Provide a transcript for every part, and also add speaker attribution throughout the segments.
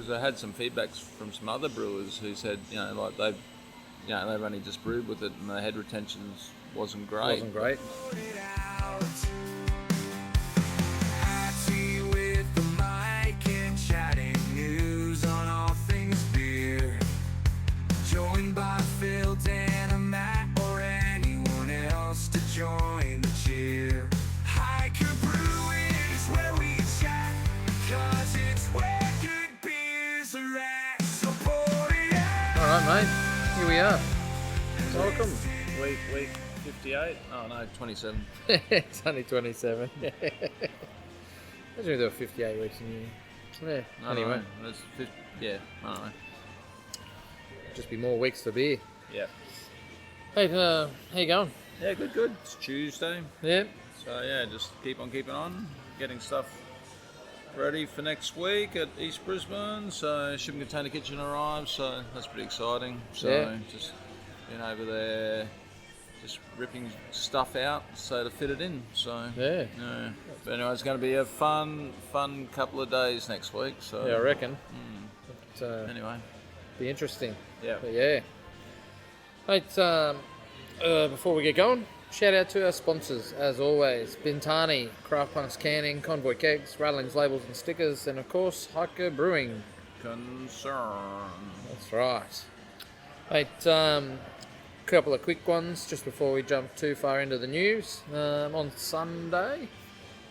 Speaker 1: because I had some feedbacks from some other brewers who said, like they've only just brewed with it and the head retentions wasn't great.
Speaker 2: Joined by Phil, Dan, and Matt, or anyone else to join the cheer. Hiker Brewing is where we chat, 'cause it's where good beers are at. So pour it out.
Speaker 3: Alright, mate. Here we are. Welcome.
Speaker 1: Week 58? Oh no, 27.
Speaker 3: It's only 27. Imagine if there were 58 weeks in a year. Yeah,
Speaker 1: I
Speaker 3: anyway.
Speaker 1: don't know. I don't know.
Speaker 3: Just be more weeks for beer.
Speaker 1: Yeah.
Speaker 3: Hey, how you going?
Speaker 1: Yeah, good. It's Tuesday.
Speaker 3: Yeah.
Speaker 1: So yeah, just keep on keeping on, getting stuff ready for next week at East Brisbane. So shipping container kitchen arrives, so that's pretty exciting. So just been over there, just ripping stuff out so to fit it in. So
Speaker 3: Yeah.
Speaker 1: But anyway, it's going to be a fun couple of days next week. So
Speaker 3: Yeah, I reckon.
Speaker 1: Anyway,
Speaker 3: Be interesting.
Speaker 1: yeah.
Speaker 3: But yeah. Mate, before we get going, shout out to our sponsors, as always. Bintani, Craft Punks Canning, Convoy Kegs, Rattlings Labels and Stickers, and of course, Hiker Brewing.
Speaker 1: Concern.
Speaker 3: That's right. Mate, couple of quick ones just before we jump too far into the news. On Sunday,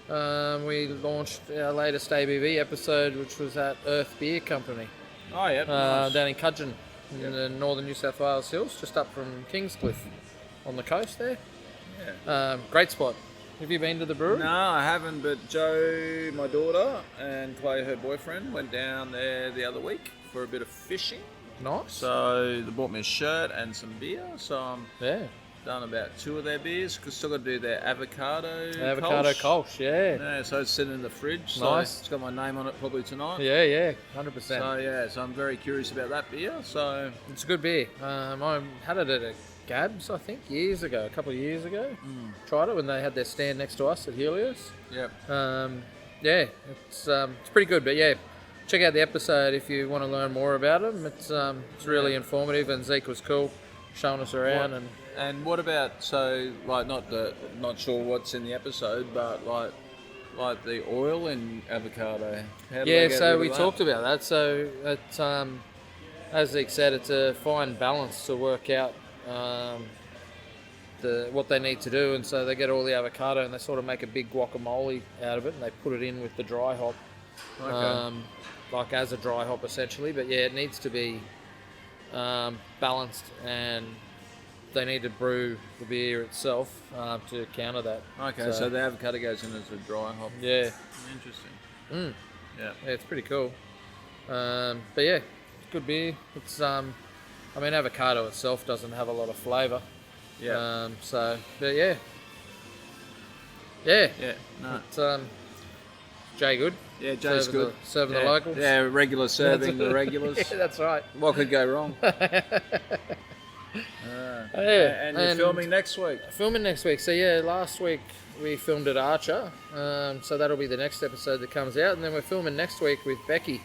Speaker 3: we launched our latest ABV episode, which was at Earth Beer Company.
Speaker 1: Oh yeah, nice.
Speaker 3: Down in Cudgeon, in the northern New South Wales hills, just up from Kingscliff on the coast there.
Speaker 1: Yeah.
Speaker 3: Great spot. Have you been to the brewery?
Speaker 1: No, I haven't, but Jo, my daughter, and Clay, her boyfriend, went down there the other week for a bit of fishing.
Speaker 3: Nice.
Speaker 1: So they bought me a shirt and some beer. So I'm done about 2 of their beers, because still got to do their avocado
Speaker 3: Kolsch, yeah.
Speaker 1: Yeah, so it's sitting in the fridge. So
Speaker 3: Nice.
Speaker 1: it's got my name on it probably tonight.
Speaker 3: Yeah, 100%.
Speaker 1: So I'm very curious about that beer. So
Speaker 3: It's a good beer. I had it at a Gabs, I think, a couple of years ago. Tried it when they had their stand next to us at Helios.
Speaker 1: yep.
Speaker 3: It's pretty good, but yeah, check out the episode if you want to learn more about them. It's really informative, and Zeke was cool, showing us around.
Speaker 1: And what about, so like not sure what's in the episode, but like the oil in avocado? How do they get rid
Speaker 3: So
Speaker 1: of
Speaker 3: we
Speaker 1: that?
Speaker 3: talked about that. So it, as Zeke said, it's a fine balance to work out what they need to do, and so they get all the avocado and they sort of make a big guacamole out of it, and they put it in with the dry hop, like as a dry hop essentially. But yeah, it needs to be balanced, and they need to brew the beer itself to counter that.
Speaker 1: Okay, so the avocado goes in as a dry hop.
Speaker 3: Yeah.
Speaker 1: Interesting. Yeah.
Speaker 3: Yeah, it's pretty cool. But yeah, good beer. It's avocado itself doesn't have a lot of flavour.
Speaker 1: Yeah.
Speaker 3: But yeah. Yeah.
Speaker 1: Yeah. No.
Speaker 3: It's, Jay good.
Speaker 1: Yeah, Jay's good.
Speaker 3: Serving the locals.
Speaker 1: Yeah, regular serving the regulars.
Speaker 3: Yeah, that's right.
Speaker 1: What could go wrong? And you're filming next week.
Speaker 3: Filming next week. So yeah, last week we filmed at Archer. So that'll be the next episode that comes out, and then we're filming next week with Becky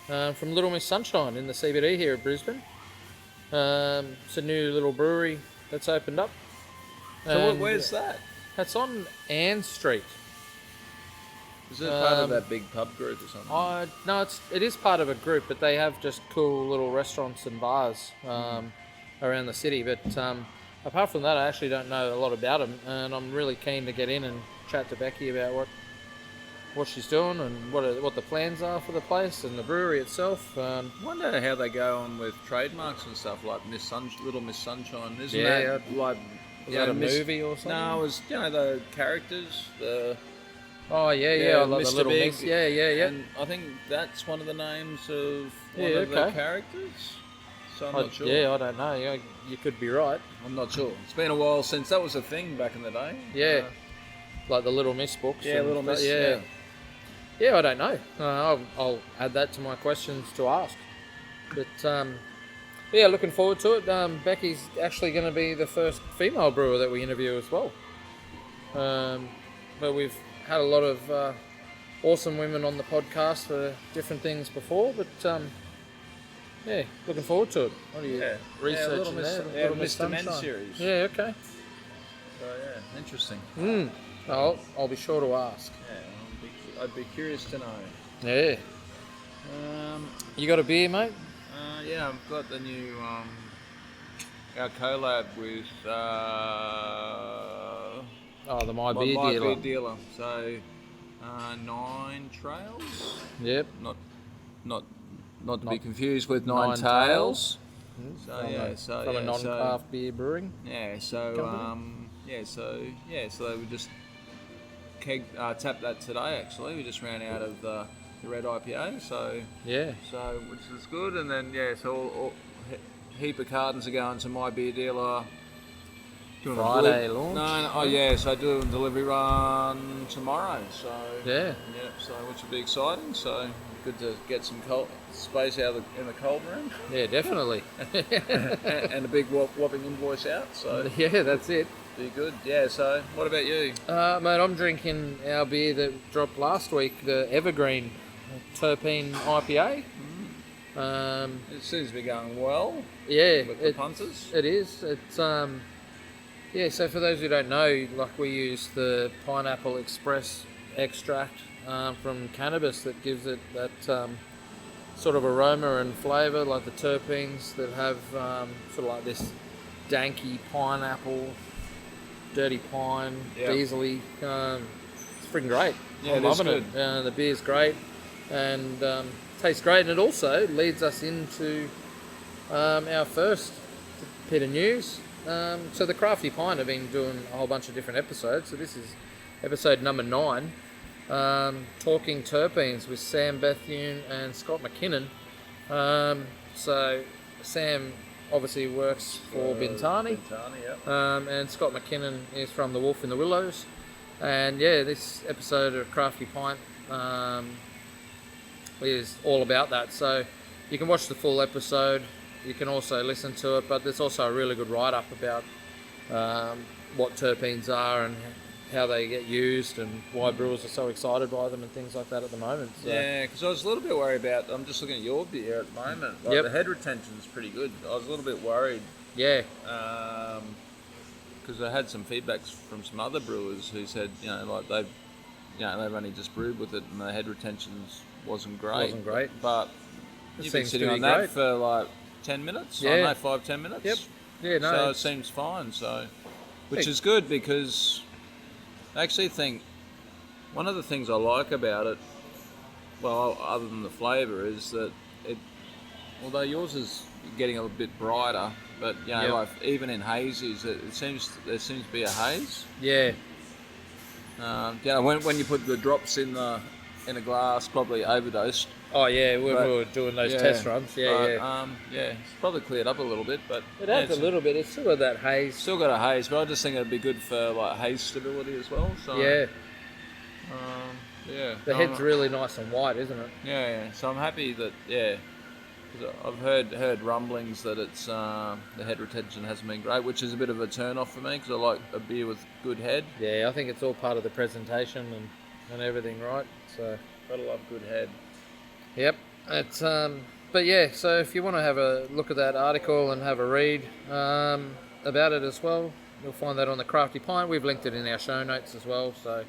Speaker 3: from Little Miss Sunshine in the CBD here at Brisbane. It's a new little brewery that's opened up.
Speaker 1: So where's that?
Speaker 3: That's on Ann Street.
Speaker 1: Is it part of that big pub group or something?
Speaker 3: No, it is part of a group, but they have just cool little restaurants and bars around the city. But apart from that, I actually don't know a lot about them, and I'm really keen to get in and chat to Becky about what she's doing and what the plans are for the place and the brewery itself.
Speaker 1: I wonder how they go on with trademarks and stuff like Little Miss Sunshine. Isn't
Speaker 3: Yeah.
Speaker 1: that like
Speaker 3: that a movie or something?
Speaker 1: No, it was the characters.
Speaker 3: Oh yeah, I love the
Speaker 1: Mr.
Speaker 3: Little
Speaker 1: Big.
Speaker 3: Miss. Yeah.
Speaker 1: And I think that's one of the names of one
Speaker 3: Yeah,
Speaker 1: of the
Speaker 3: okay.
Speaker 1: characters. So I'm not sure.
Speaker 3: Yeah, I don't know. You could be right.
Speaker 1: I'm not sure. It's been a while since that was a thing back in the day.
Speaker 3: Yeah, like the Little Miss books.
Speaker 1: Yeah,
Speaker 3: and
Speaker 1: Little Miss.
Speaker 3: Yeah. Yeah, I don't know. I'll add that to my questions to ask. But yeah, looking forward to it. Becky's actually going to be the first female brewer that we interview as well. But we've had a lot of awesome women on the podcast for different things before, but yeah, looking forward to it. What are you researching there?
Speaker 1: Little Mr. Men
Speaker 3: Sunshine.
Speaker 1: series.
Speaker 3: Yeah, okay.
Speaker 1: So yeah, interesting.
Speaker 3: I'll be sure to ask.
Speaker 1: Yeah, I'd be curious to know.
Speaker 3: Yeah. You got a beer, mate?
Speaker 1: Yeah, I've got the new our collab with
Speaker 3: The My
Speaker 1: my
Speaker 3: Beer Dealer.
Speaker 1: Beer Dealer. So 9 Trails.
Speaker 3: Yep.
Speaker 1: Not to be confused with
Speaker 3: Nine
Speaker 1: Nine Tails. So
Speaker 3: From a non-craft beer brewing.
Speaker 1: Yeah. So So we just tapped that today. Actually, we just ran out of the red IPA. So which is good. And then so heap of cartons are going to My Beer Dealer. Doing
Speaker 3: Friday launch?
Speaker 1: No, so I do a delivery run tomorrow. So so which will be exciting. So good to get some space out in the cold room.
Speaker 3: Yeah, definitely.
Speaker 1: and a big whopping invoice out. So
Speaker 3: Yeah, that's it.
Speaker 1: be good. Yeah. So what about you?
Speaker 3: Mate, I'm drinking our beer that dropped last week, the Evergreen Terpene IPA.
Speaker 1: It seems to be going well.
Speaker 3: Yeah,
Speaker 1: With the punters.
Speaker 3: It is. It's so for those who don't know, like we use the Pineapple Express extract from cannabis that gives it that sort of aroma and flavour, like the terpenes that have sort of like this danky pineapple, dirty pine, diesely. It's freaking great.
Speaker 1: Yeah,
Speaker 3: I'm
Speaker 1: it is
Speaker 3: loving it. The beer's great and tastes great, and it also leads us into our first bit of news. So the Crafty Pint have been doing a whole bunch of different episodes. So this is episode number 9, talking terpenes with Sam Bethune and Scott McKinnon. So Sam obviously works for Bintani, and Scott McKinnon is from The Wolf in the Willows. And yeah, this episode of Crafty Pint is all about that. So you can watch the full episode. You can also listen to it, but there's also a really good write-up about what terpenes are and how they get used and why brewers are so excited by them and things like that at the moment. So.
Speaker 1: Yeah, because I was a little bit worried about, I'm just looking at your beer at the moment, like the head retention's pretty good. I was a little bit worried.
Speaker 3: Yeah.
Speaker 1: Because I had some feedbacks from some other brewers who said, they've only just brewed with it and the head retention wasn't great. But you've been sitting on that for like 10 minutes?
Speaker 3: Yeah.
Speaker 1: I don't know, 5-10 minutes?
Speaker 3: Yep. Yeah, no.
Speaker 1: So it seems fine, which is good because I actually think one of the things I like about it, well, other than the flavour, is that although yours is getting a bit brighter, but like even in hazies, there seems to be a haze.
Speaker 3: Yeah.
Speaker 1: When you put the drops in a glass, probably overdosed.
Speaker 3: Oh yeah, when we were doing those test runs.
Speaker 1: It's probably cleared up a little bit, but
Speaker 3: it has a little bit. It's still got that haze.
Speaker 1: Still got a haze, but I just think it'd be good for like haze stability as well. So the
Speaker 3: head's really nice and white, isn't it?
Speaker 1: Yeah. So I'm happy that because I've heard rumblings that it's the head retention hasn't been great, which is a bit of a turn off for me because I like a beer with good head. Yeah,
Speaker 3: I think it's all part of the presentation and everything, right? So
Speaker 1: gotta love good head.
Speaker 3: Yep, it's but yeah. So if you want to have a look at that article and have a read about it as well, you'll find that on the Crafty Pint. We've linked it in our show notes as well, so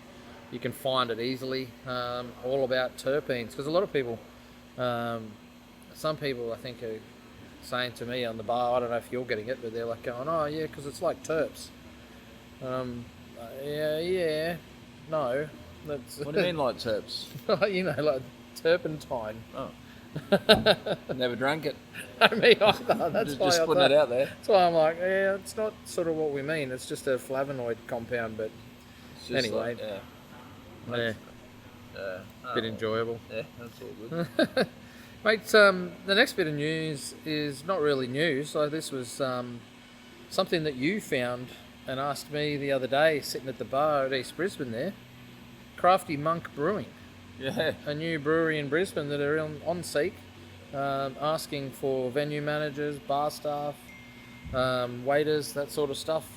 Speaker 3: you can find it easily. All about terpenes, because a lot of people, some people I think are saying to me on the bar, I don't know if you're getting it, but they're like going, oh yeah, because it's like terps. No. That's,
Speaker 1: what do you mean like terps?
Speaker 3: Like turpentine.
Speaker 1: Oh. Never drank it.
Speaker 3: I mean, that's why
Speaker 1: just putting it out there.
Speaker 3: That's why I'm like, yeah, it's not sort of what we mean. It's just a flavonoid compound, but anyway.
Speaker 1: Like,
Speaker 3: bit enjoyable.
Speaker 1: Yeah, that's all good.
Speaker 3: Mate, the next bit of news is not really news. So this was something that you found and asked me the other day, sitting at the bar at East Brisbane there. Crafty Monk Brewing.
Speaker 1: Yeah.
Speaker 3: A new brewery in Brisbane that are on Seek, asking for venue managers, bar staff, waiters, that sort of stuff.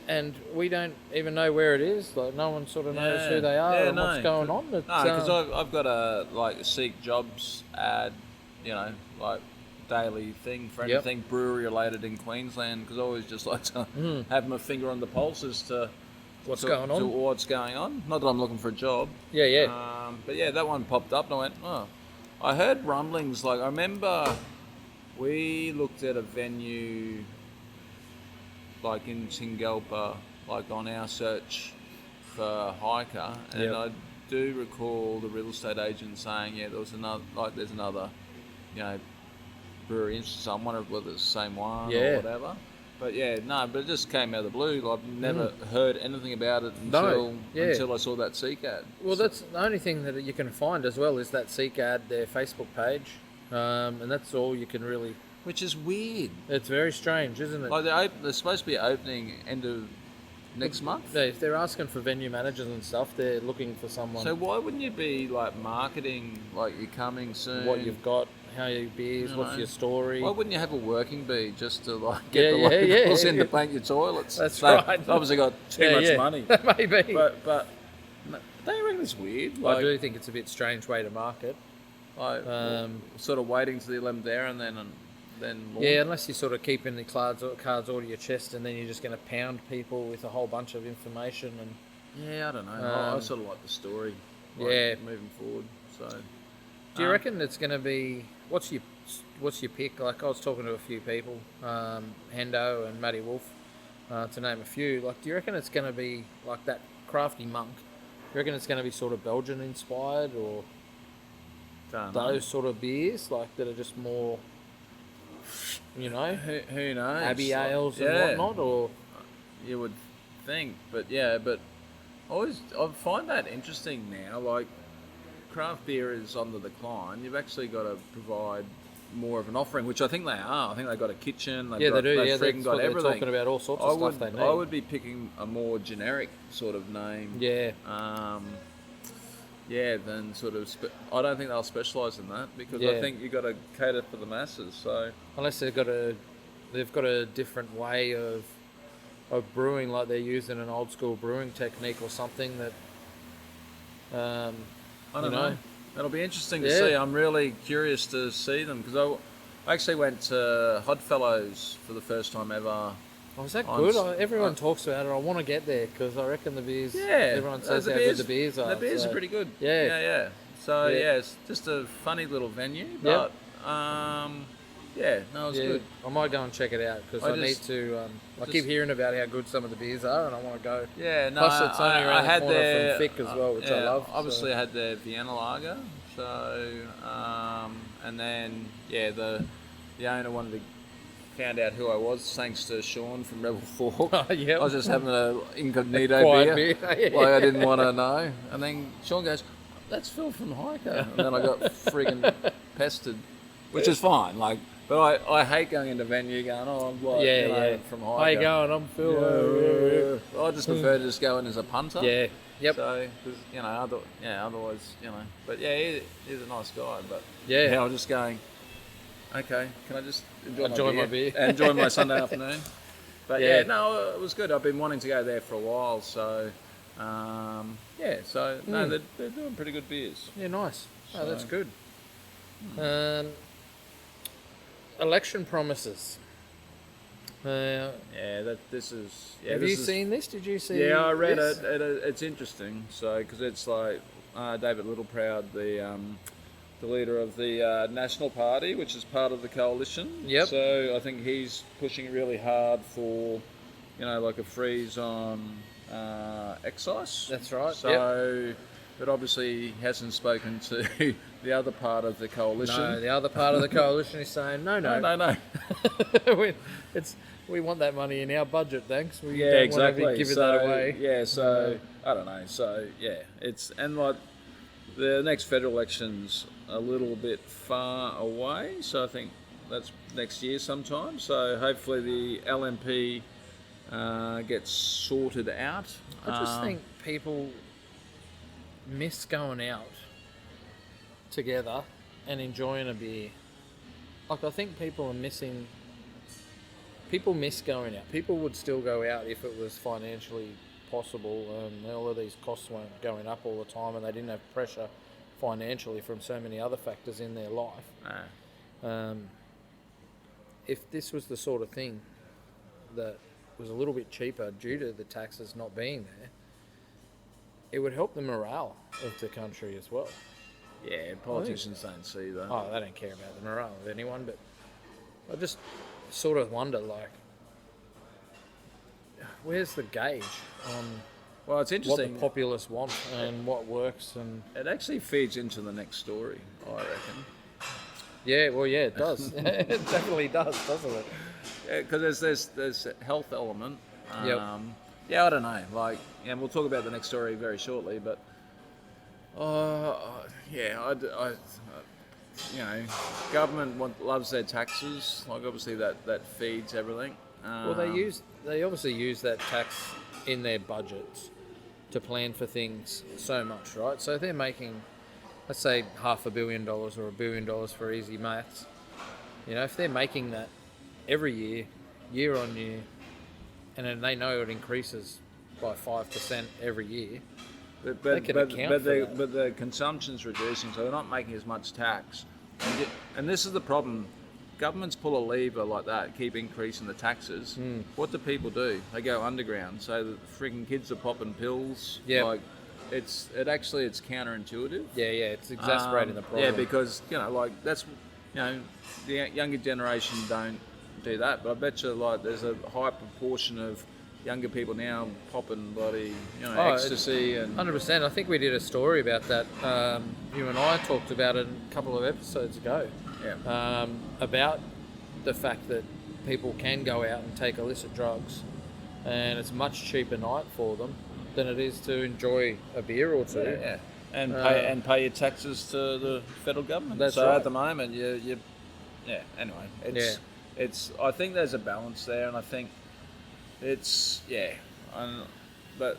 Speaker 3: and we don't even know where it is. Like no one sort of knows who they are and what's going on.
Speaker 1: No, because I've got a Seek Jobs ad, like daily thing for anything brewery related in Queensland. Because I always just like to have my finger on the pulse as to
Speaker 3: what's going on.
Speaker 1: To what's going on. Not that I'm looking for a job.
Speaker 3: Yeah.
Speaker 1: But yeah, that one popped up and I went, oh. I heard rumblings. Like I remember we looked at a venue like in Tingalpa, like on our search for hiker, and I do recall the real estate agent saying, there's another, brewery in. So I'm wondering whether it's the same one or whatever. But but it just came out of the blue. Like, I've never heard anything about it until I saw that Seek ad.
Speaker 3: Well, that's the only thing that you can find as well is that Seek ad, their Facebook page, and that's all you can really.
Speaker 1: Which is weird.
Speaker 3: It's very strange, isn't it?
Speaker 1: Like they're supposed to be opening end of next month.
Speaker 3: Yeah, if they're asking for venue managers and stuff, they're looking for someone.
Speaker 1: So why wouldn't you be like marketing like you're coming soon?
Speaker 3: What you've got, how your beers, what's your story?
Speaker 1: Why wouldn't you have a working bee just to like get the locals in to paint your toilets?
Speaker 3: That's right.
Speaker 1: They've obviously got too much money.
Speaker 3: Maybe.
Speaker 1: But don't you reckon it's weird? Like,
Speaker 3: I do think it's a bit strange way to market.
Speaker 1: Like, sort of waiting to the 11th there and then launch.
Speaker 3: Yeah, unless you're sort of keeping the cards all to your chest and then you're just going to pound people with a whole bunch of information. And
Speaker 1: I don't know. I sort of like the story. Moving forward. So,
Speaker 3: do you reckon it's going to be? What's your pick? Like I was talking to a few people, Hendo and Matty Wolf, to name a few. Like, do you reckon it's going to be like that Crafty Monk? Do you reckon it's going to be sort of Belgian inspired or those sort of beers like that are just more? Who knows? Abbey ales and whatnot, or
Speaker 1: you would think, but I find that interesting now. Like, craft beer is on the decline. You've actually got to provide more of an offering, which I think they are. I think they've got a kitchen. They do. They've freaking got everything.
Speaker 3: They're talking about all sorts of stuff they need.
Speaker 1: I would be picking a more generic sort of name. Then sort of. I don't think they'll specialise in that because I think you've got to cater for the masses. So
Speaker 3: unless they've got a different way of brewing, like they're using an old school brewing technique or something that.
Speaker 1: I don't know. That'll be interesting to see. I'm really curious to see them because I actually went to Hodfellows for the first time ever.
Speaker 3: Oh, is that good? Everyone talks about it. I want to get there because I reckon the beers. Everyone says how good the beers are.
Speaker 1: The beers are pretty good.
Speaker 3: Yeah.
Speaker 1: So it's just a funny little venue, but it's good.
Speaker 3: I might go and check it out because I need to. I keep hearing about how good some of the beers are, and I want to go. Plus, it's only around the corner from Fick as well, which I love.
Speaker 1: Obviously, I had their Vienna Lager. So, and then the owner found out who I was thanks to Sean from Rebel Fork. I was just having an incognito beer. Like I didn't want to know. And then Sean goes, "That's Phil from Hiker." And then I got friggin' pestered, which is fine. Like, but I hate going into venue going, "Oh, I'm like, from Hiker."
Speaker 3: How you going? I'm Phil.
Speaker 1: I just prefer to just go in as a punter.
Speaker 3: Yeah. Yep.
Speaker 1: So, because otherwise, But he's a nice guy. But I was just going. Okay, can I just enjoy my beer? Enjoy my Sunday afternoon. But it was good. I've been wanting to go there for a while, so they're doing pretty good beers.
Speaker 3: Yeah, nice. Oh, that's good. Election promises.
Speaker 1: This is. Yeah,
Speaker 3: have you seen this? Did you see?
Speaker 1: Yeah, I read it. It's interesting. So, because it's like David Littleproud, the leader of the National Party, which is part of the coalition.
Speaker 3: Yep.
Speaker 1: So I think he's pushing really hard for, like a freeze on excise.
Speaker 3: That's right.
Speaker 1: So, but obviously he hasn't spoken to the other part of the coalition.
Speaker 3: No, the other part of the coalition is saying no. We want that money in our budget, thanks. We don't want to be giving that away.
Speaker 1: Yeah, so I don't know. So like the next federal election's a little bit far away, so I think that's next year sometime. So hopefully the LNP gets sorted out.
Speaker 3: I just think people miss going out together and enjoying a beer. Like, I think people are missing people miss going out. People would still go out if it was financially possible, and all of these costs weren't going up all the time, and they didn't have pressure financially from so many other factors in their life. If this was the sort of thing that was a little bit cheaper due to the taxes not being there, it would help the morale of the country as well.
Speaker 1: Yeah, politicians don't see that.
Speaker 3: Oh, they don't care about the morale of anyone, but I just sort of wonder, like, where's the gauge on
Speaker 1: Well, it's
Speaker 3: what
Speaker 1: interesting.
Speaker 3: the populace want and what works? And
Speaker 1: It actually feeds into the next story, I reckon.
Speaker 3: yeah, well, yeah, it does. It definitely does, doesn't it?
Speaker 1: Yeah, because there's a health element.
Speaker 3: Yep.
Speaker 1: Yeah, I don't know. Like, and we'll talk about the next story very shortly. But yeah, you know, government loves their taxes. Like, obviously that feeds everything.
Speaker 3: Well, they obviously use that tax in their budgets to plan for things so much, right? So if they're making, let's say, $500 million or $1 billion for easy maths, you know, if they're making that every year, year on year, and then they know it increases by 5% every year, they can account for that.
Speaker 1: But the consumption's reducing, so they're not making as much tax. And this is the problem. Governments pull a lever like that, keep increasing the taxes. What do people do? They go underground. So the freaking kids are popping pills.
Speaker 3: Yep.
Speaker 1: Like, it's counterintuitive.
Speaker 3: Yeah, it's exacerbating the problem.
Speaker 1: Yeah, because, you know, like, that's, you know, the younger generation don't do that. But I bet you, like, there's a high proportion of younger people now popping bloody, you know, ecstasy and
Speaker 3: 100%. I think we did a story about that. You and I talked about it a couple of episodes ago.
Speaker 1: yeah.
Speaker 3: About the fact that people can go out and take illicit drugs, and it's a much cheaper night for them than it is to enjoy a beer or two.
Speaker 1: Yeah, and pay your taxes to the federal government.
Speaker 3: That's
Speaker 1: so
Speaker 3: right.
Speaker 1: at the moment, you Anyway, it's. I think there's a balance there, and I think it's but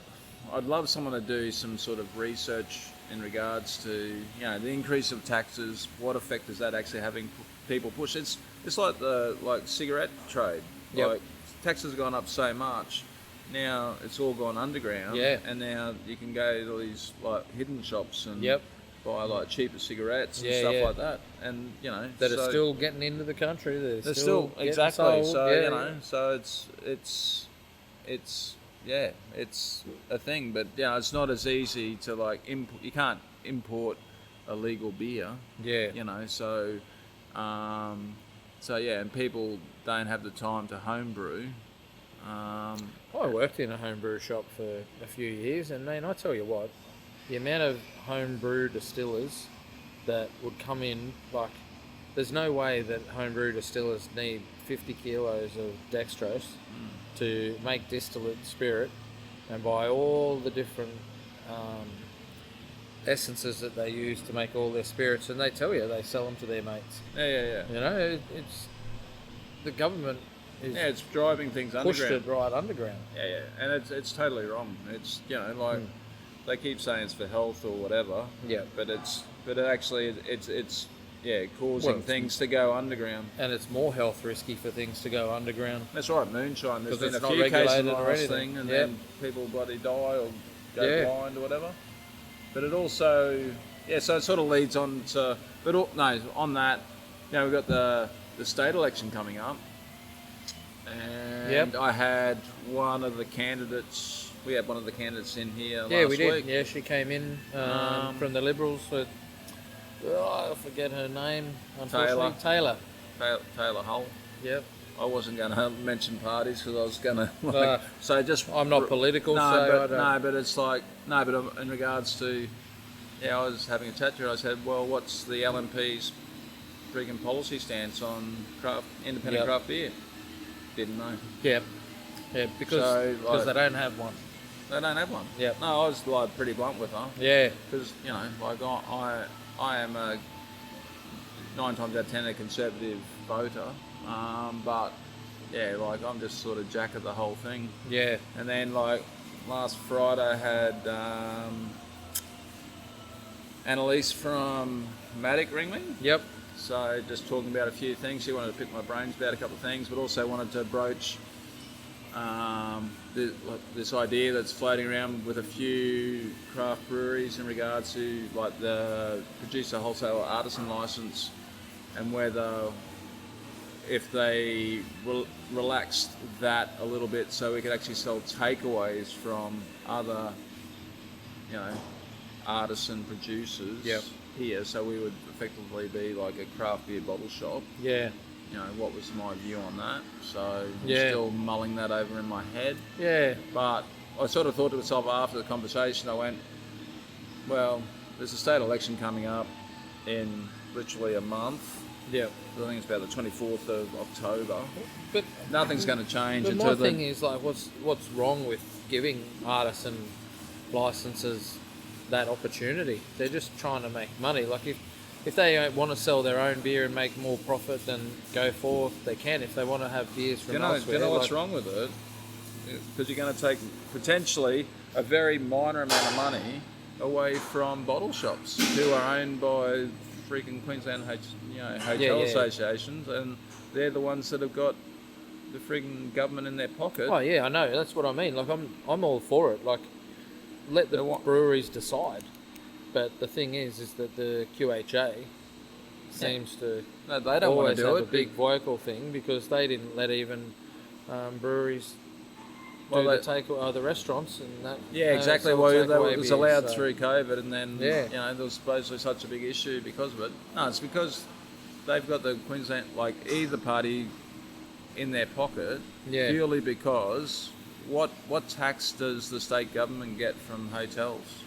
Speaker 1: I'd love someone to do some sort of research in regards to, you know, the increase of taxes. What effect is that actually having people push? It's like the cigarette trade.
Speaker 3: Yep.
Speaker 1: Like, taxes have gone up so much. Now it's all gone underground.
Speaker 3: Yeah.
Speaker 1: And now you can go to these like hidden shops and
Speaker 3: Yep.
Speaker 1: buy like cheaper cigarettes and
Speaker 3: Yeah,
Speaker 1: stuff
Speaker 3: yeah.
Speaker 1: like that. And, you know,
Speaker 3: That are still getting into the country.
Speaker 1: they're still
Speaker 3: getting
Speaker 1: exactly.
Speaker 3: sold.
Speaker 1: So
Speaker 3: Yeah,
Speaker 1: you know, so it's a thing. But, you know, it's not as easy to like you can't import illegal beer.
Speaker 3: Yeah.
Speaker 1: You know, so yeah, and people don't have the time to homebrew.
Speaker 3: I worked in a homebrew shop for a few years, and man, I tell you what, the amount of homebrew distillers that would come in, like, there's no way that homebrew distillers need 50 kilos of dextrose to make distillate spirit and buy all the different essences that they use to make all their spirits, and they tell you they sell them to their mates.
Speaker 1: Yeah.
Speaker 3: You know, it's the government is
Speaker 1: Yeah, it's driving things
Speaker 3: pushed
Speaker 1: underground.
Speaker 3: it right underground.
Speaker 1: Yeah, and it's totally wrong. It's, you know, like they keep saying it's for health or whatever.
Speaker 3: Yeah.
Speaker 1: But it's causing
Speaker 3: Well,
Speaker 1: things to go underground.
Speaker 3: And it's more health risky for things to go underground.
Speaker 1: That's right, moonshine. There's
Speaker 3: 'Cause
Speaker 1: been
Speaker 3: it's
Speaker 1: a
Speaker 3: not
Speaker 1: few cases
Speaker 3: regulated
Speaker 1: of
Speaker 3: or
Speaker 1: this
Speaker 3: anything.
Speaker 1: thing, and
Speaker 3: Yep.
Speaker 1: then people bloody die or go
Speaker 3: Yeah.
Speaker 1: blind or whatever. But it also, so it sort of leads on to, on that, you know, we've got the state election coming up. And
Speaker 3: Yep.
Speaker 1: I had one of the candidates in here
Speaker 3: Yeah,
Speaker 1: last
Speaker 3: we did.
Speaker 1: week.
Speaker 3: Yeah, she came in from the Liberals with, I forget her name, unfortunately. Taylor.
Speaker 1: Taylor Hull.
Speaker 3: Yep.
Speaker 1: I wasn't going to mention parties because I was going to so just.
Speaker 3: I'm not political, so I don't.
Speaker 1: But it's like but in regards to, I was having a chat to her. I said, well, what's the LNP's freaking policy stance on independent craft beer? Didn't know.
Speaker 3: Yeah, because they don't have one.
Speaker 1: They don't have one.
Speaker 3: Yep.
Speaker 1: No, I was like pretty blunt with her.
Speaker 3: Yeah.
Speaker 1: Because, you know, like I am a 9 times out of 10 a conservative voter, but yeah, like I'm just sort of jack of the whole thing.
Speaker 3: Yeah.
Speaker 1: And then like last Friday I had Annalise from Matic ring me.
Speaker 3: Yep.
Speaker 1: So just talking about a few things. He wanted to pick my brains about a couple of things, but also wanted to broach this idea that's floating around with a few craft breweries in regards to like the producer, wholesaler, artisan license, and whether if they relaxed that a little bit so we could actually sell takeaways from other, artisan producers here, so we would effectively be like a craft beer bottle shop.
Speaker 3: Yeah.
Speaker 1: What was my view on that? So I'm
Speaker 3: Yeah.
Speaker 1: still mulling that over in my head.
Speaker 3: Yeah.
Speaker 1: But I sort of thought to myself after the conversation, I went, well, there's a state election coming up in literally a month.
Speaker 3: Yeah.
Speaker 1: I think it's about the 24th of October.
Speaker 3: But
Speaker 1: Nothing's going to change
Speaker 3: But
Speaker 1: until
Speaker 3: my thing is, like, what's wrong with giving artisan licenses that opportunity? They're just trying to make money. Like, if they want to sell their own beer and make more profit, then go forth. They can. If they want to have beers from elsewhere.
Speaker 1: Do you know what's wrong with it? Because you're going to take potentially a very minor amount of money away from bottle shops who are owned by freaking Queensland hotel associations, and they're the ones that have got the freaking government in their pocket.
Speaker 3: Oh yeah, I know. That's what I mean. Like I'm all for it. Like let the breweries decide. But the thing is that the QHA seems to
Speaker 1: no, they don't
Speaker 3: always
Speaker 1: want to do
Speaker 3: have
Speaker 1: it.
Speaker 3: a big vocal thing because they didn't let even breweries
Speaker 1: Well,
Speaker 3: the restaurants and that.
Speaker 1: Yeah, exactly.
Speaker 3: sell
Speaker 1: Well,
Speaker 3: takeaway
Speaker 1: it was
Speaker 3: beers,
Speaker 1: allowed
Speaker 3: so-
Speaker 1: through COVID, and then
Speaker 3: Yeah.
Speaker 1: there was supposedly such a big issue because of it. No, it's because they've got the Queensland, like either party, in their pocket
Speaker 3: Yeah.
Speaker 1: purely because what tax does the state government get from hotels?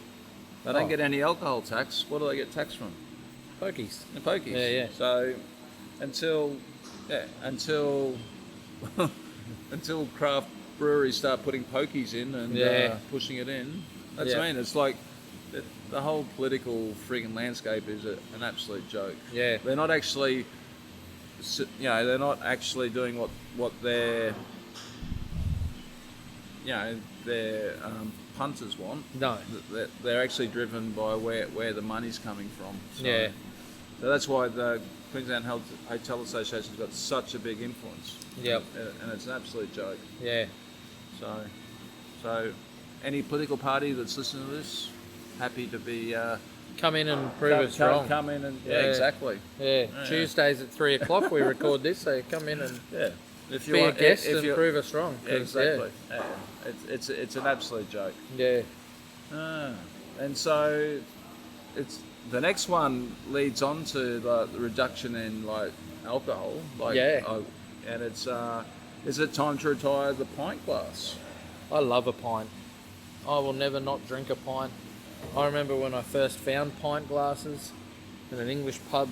Speaker 1: They don't
Speaker 3: Oh.
Speaker 1: get any alcohol tax. What do they get tax from?
Speaker 3: Pokies.
Speaker 1: The pokies.
Speaker 3: Yeah, yeah.
Speaker 1: So until until craft breweries start putting pokies in and pushing it in, that's what I mean. It's like the whole political frigging landscape is an absolute joke.
Speaker 3: Yeah.
Speaker 1: They're not actually, they're not actually doing what their punters want.
Speaker 3: No.
Speaker 1: They're actually driven by where the money's coming from. So,
Speaker 3: Yeah.
Speaker 1: So that's why the Queensland Hotel Association's got such a big influence.
Speaker 3: Yep.
Speaker 1: And it's an absolute joke.
Speaker 3: Yeah.
Speaker 1: So any political party that's listening to this, happy to be
Speaker 3: Come in and prove us wrong.
Speaker 1: come in and exactly.
Speaker 3: Yeah. Tuesdays at 3:00 we record this, so come in and
Speaker 1: If
Speaker 3: be a guest and prove us wrong.
Speaker 1: Yeah, exactly. Yeah. It's an absolute joke.
Speaker 3: Yeah.
Speaker 1: And so it's the next one leads on to the reduction in like alcohol. And it's is it time to retire the pint glass?
Speaker 3: I love a pint. I will never not drink a pint. I remember when I first found pint glasses in an English pub,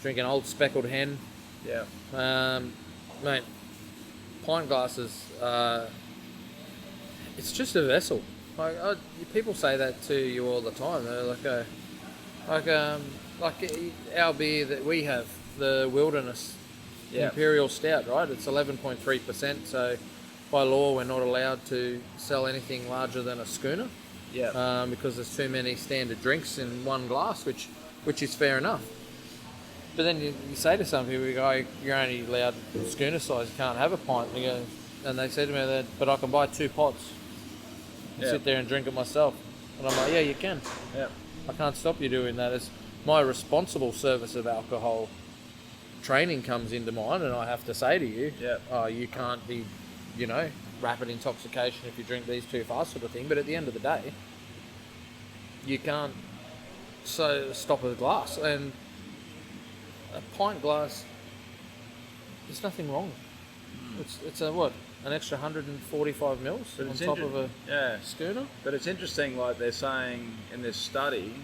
Speaker 3: drinking Old Speckled Hen.
Speaker 1: Yeah.
Speaker 3: Mate, pint glasses, it's just a vessel. People say that to you all the time. They're like our beer that we have, the Wilderness Imperial Stout, right? It's 11.3%, so by law we're not allowed to sell anything larger than a schooner.
Speaker 1: Yeah.
Speaker 3: Because there's too many standard drinks in one glass, which is fair enough. But then you say to some people, you go, you're only allowed schooner size, you can't have a pint. And they say to me that, but I can buy 2 pots and sit there and drink it myself. And I'm like, yeah, you can.
Speaker 1: Yeah.
Speaker 3: I can't stop you doing that. It's my responsible service of alcohol training comes into mind, and I have to say to you, you can't be, rapid intoxication if you drink these too fast sort of thing. But at the end of the day, you can't stop a glass. And a pint glass, there's nothing wrong. It's an extra 145 mils
Speaker 1: But
Speaker 3: on
Speaker 1: it's
Speaker 3: top of a schooner.
Speaker 1: But it's interesting, like they're saying in this study,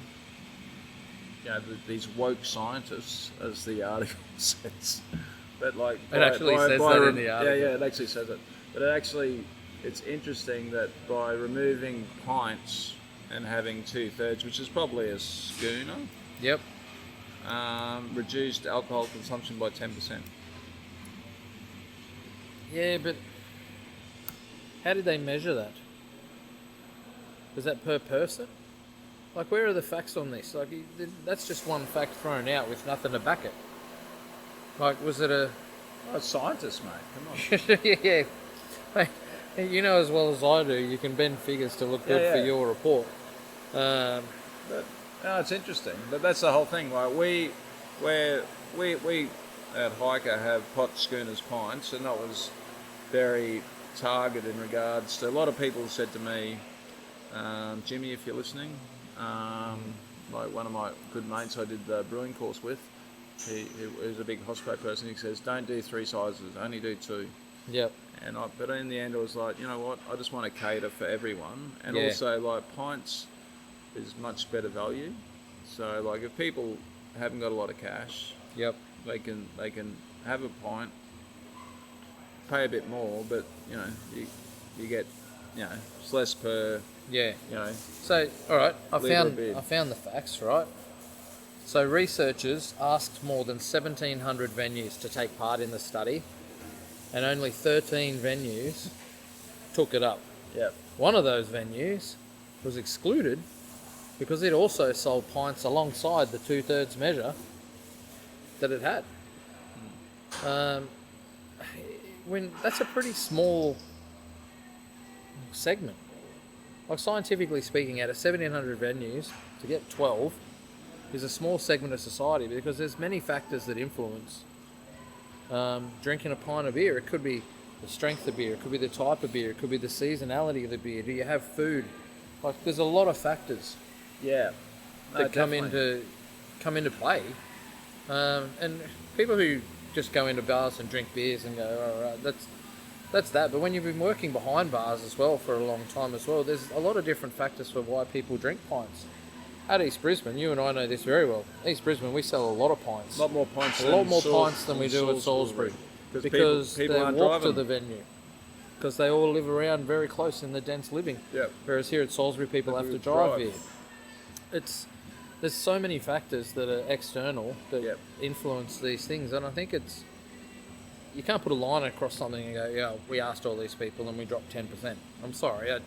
Speaker 1: these woke scientists, as the article says, but like
Speaker 3: It actually says that in the article.
Speaker 1: Yeah, it actually says it. But it's interesting that by removing pints and having 2/3, which is probably a schooner,
Speaker 3: Yep.
Speaker 1: reduced alcohol consumption by 10%.
Speaker 3: Yeah, but how did they measure that? Was that per person? Like, where are the facts on this? Like, that's just one fact thrown out with nothing to back it. Like, was it a...
Speaker 1: Oh, scientists, mate. Come on.
Speaker 3: Yeah. Hey, you know as well as I do, you can bend figures to look good for
Speaker 1: yeah.
Speaker 3: your report.
Speaker 1: But no, it's interesting. But that's the whole thing. Like we at Hiker have pot schooners pints, and that was very targeted in regards to a lot of people said to me, Jimmy, if you're listening, like one of my good mates I did the brewing course with, he was a big hospo person. He says, don't do 3 sizes, only do 2.
Speaker 3: Yep.
Speaker 1: But in the end, I was like, you know what? I just want to cater for everyone, and also like pints is much better value. So like if people haven't got a lot of cash,
Speaker 3: Yep.
Speaker 1: they can have a pint, pay a bit more, but you know you get it's less per.
Speaker 3: Yeah.
Speaker 1: You know.
Speaker 3: So, all right, I
Speaker 1: Litre
Speaker 3: found the facts, right? So researchers asked more than 1,700 venues to take part in the study, and only 13 venues took it up.
Speaker 1: Yep.
Speaker 3: One of those venues was excluded because it also sold pints alongside the 2/3 measure that it had. When that's a pretty small segment. Like scientifically speaking, out of 1,700 venues, to get 12 is a small segment of society because there's many factors that influence drinking a pint of beer. It could be the strength of beer, it could be the type of beer, it could be the seasonality of the beer. Do you have food? Like there's a lot of factors that come into play. And people who just go into bars and drink beers and go, all right, that's that. But when you've been working behind bars as well for a long time as well, there's a lot of different factors for why people drink pints. At East Brisbane, you and I know this very well. East Brisbane, we sell a lot of pints.
Speaker 1: A lot more pints
Speaker 3: than we do at Salisbury. Because
Speaker 1: people
Speaker 3: they
Speaker 1: aren't
Speaker 3: walk to
Speaker 1: driving.
Speaker 3: the venue. Because they all live around very close in the dense living.
Speaker 1: Yep.
Speaker 3: Whereas here at Salisbury, people have to drive here. There's so many factors that are external that influence these things, and I think you can't put a line across something and go, yeah, we asked all these people and we dropped 10%. I'm sorry,
Speaker 1: Yeah,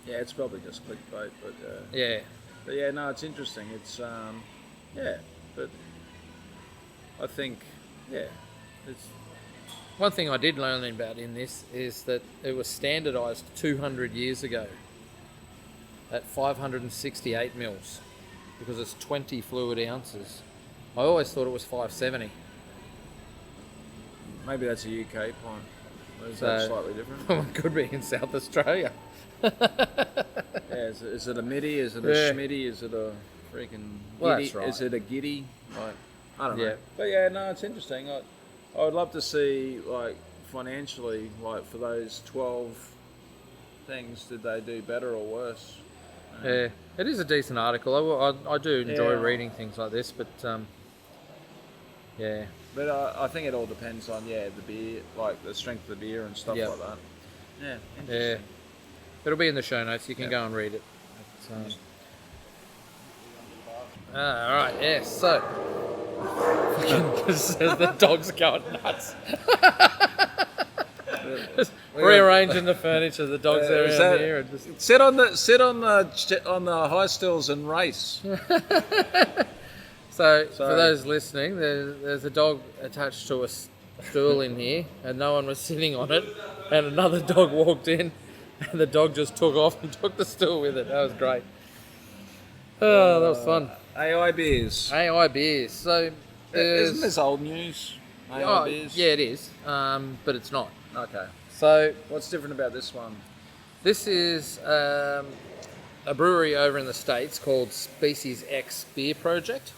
Speaker 1: it's probably just clickbait, but
Speaker 3: yeah.
Speaker 1: But yeah, no, it's interesting. It's but I think it's
Speaker 3: one thing I did learn about in this is that it was standardised 200 years ago at 568 mils because it's 20 fluid ounces. I always thought it was 570.
Speaker 1: maybe that's a UK pint. Is that slightly different?
Speaker 3: It could be in South Australia.
Speaker 1: Yeah, is it a midi? Is it a schmitty? Is it a freaking giddy?
Speaker 3: Well, that's right.
Speaker 1: Is it a giddy? Like, I don't know.
Speaker 3: Yeah.
Speaker 1: But yeah, no, it's interesting. I would love to see, like, financially, like, for those 12 things, did they do better or worse?
Speaker 3: Yeah, it is a decent article. I do enjoy reading things like this, but yeah.
Speaker 1: But I think it all depends on the beer, like the strength of the beer and stuff like that. Yeah.
Speaker 3: Yeah. It'll be in the show notes. You can go and read it. All right. Yeah. So the dog's going nuts. Just rearranging the furniture. The dog's around here and just
Speaker 1: sit on the high stools and race.
Speaker 3: So for those listening, there's a dog attached to a stool in here, and no one was sitting on it, and another dog walked in, and the dog just took off and took the stool with it. That was great. Oh, that was fun.
Speaker 1: AI beers.
Speaker 3: AI beers. So
Speaker 1: isn't this old news? AI beers.
Speaker 3: Yeah, it is, but it's not.
Speaker 1: Okay.
Speaker 3: So
Speaker 1: What's different about this one?
Speaker 3: this is a brewery over in the States called Species X Beer Project.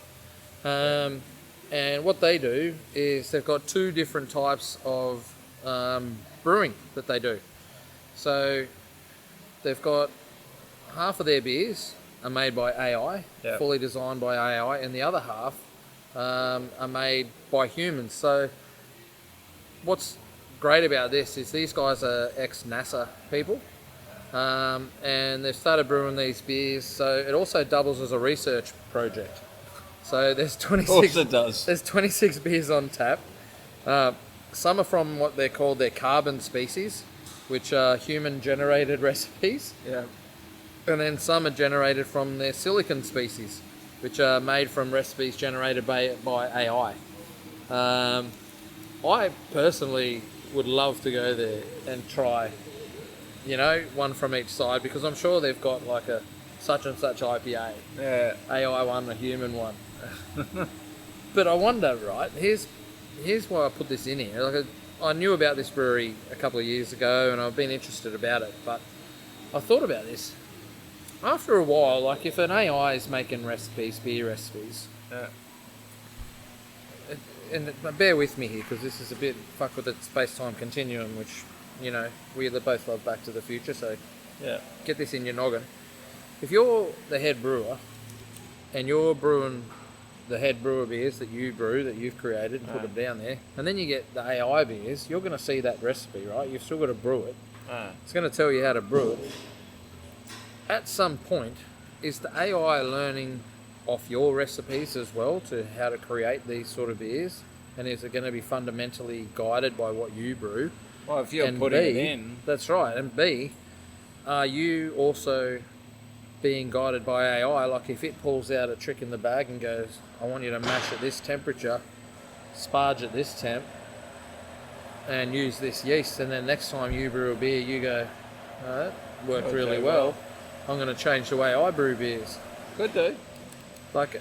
Speaker 3: And what they do is they've got 2 different types of brewing that they do. So they've got half of their beers are made by AI, fully designed by AI, and the other half are made by humans. So what's great about this is these guys are ex-NASA people, and they've started brewing these beers, so it also doubles as a research project. So there's 26.
Speaker 1: Of course it does.
Speaker 3: There's 26 beers on tap. Some are from what they're called their carbon species, which are human-generated recipes.
Speaker 1: Yeah.
Speaker 3: And then some are generated from their silicon species, which are made from recipes generated by AI. I personally would love to go there and try, one from each side, because I'm sure they've got like a such and such IPA,
Speaker 1: Yeah.
Speaker 3: AI one, a human one. But I wonder, right? Here's why I put this in here. Like I knew about this brewery a couple of years ago, and I've been interested about it. But I thought about this after a while. Like if an AI is making recipes, beer recipes,
Speaker 1: Yeah.
Speaker 3: and bear with me here because this is a bit fuck with the space-time continuum, which we both love Back to the Future. So
Speaker 1: Yeah.
Speaker 3: get this in your noggin. If you're the head brewer and you're brewing the head brewer beers that you brew, that you've created and put them down there, and then you get the AI beers, you're going to see that recipe, right? You've still got to brew it. It's going to tell you how to brew it. At some point, is the AI learning off your recipes as well to how to create these sort of beers? And is it going to be fundamentally guided by what you brew?
Speaker 1: Well, if you're
Speaker 3: And
Speaker 1: putting it
Speaker 3: B,
Speaker 1: in,
Speaker 3: that's right. And B, are you also being guided by AI? Like if it pulls out a trick in the bag and goes, I want you to mash at this temperature, sparge at this temp, and use this yeast, and then next time you brew a beer, you go, oh, that worked really well. I'm going to change the way I brew beers.
Speaker 1: could do.
Speaker 3: Like